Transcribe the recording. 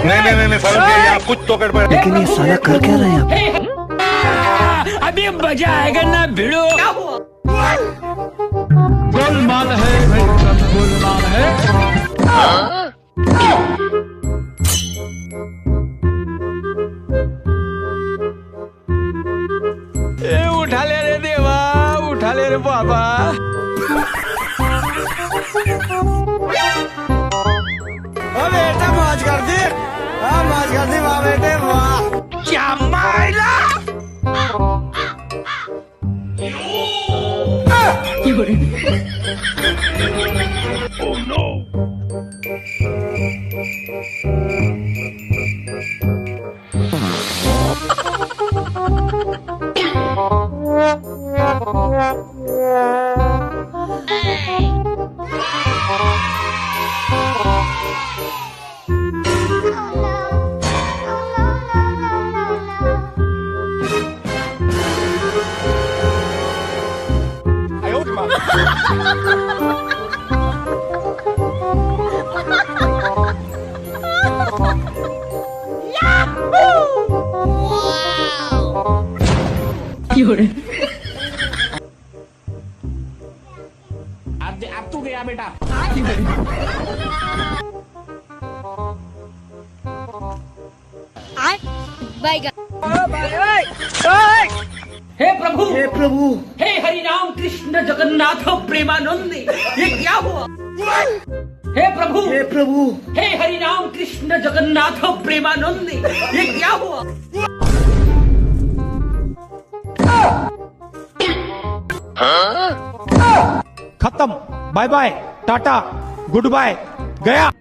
नहीं साला यहाँ कुछ तो गड़बड़। लेकिन ये साला कर क्या रहा है यहाँ? अभी मजा आएगा ना भिड़ो। गोलमाल है भाई, सब गोलमाल है। उठा ले रे देवा, उठा ले रे बाबा। बेटा मौज कर दी, मौज कर दी वाह बेटे वाह। क्या मायला। Oh no! अब तू गया बेटा। हे प्रभु, हे प्रभु, हे हरि राम कृष्ण जगन्नाथ प्रेमानंद, ये क्या हुआ? हे प्रभु, हे प्रभु, हे हरि राम कृष्ण जगन्नाथ प्रेमानंद, ये क्या हुआ? खत्म, bye bye, tata, goodbye, गया।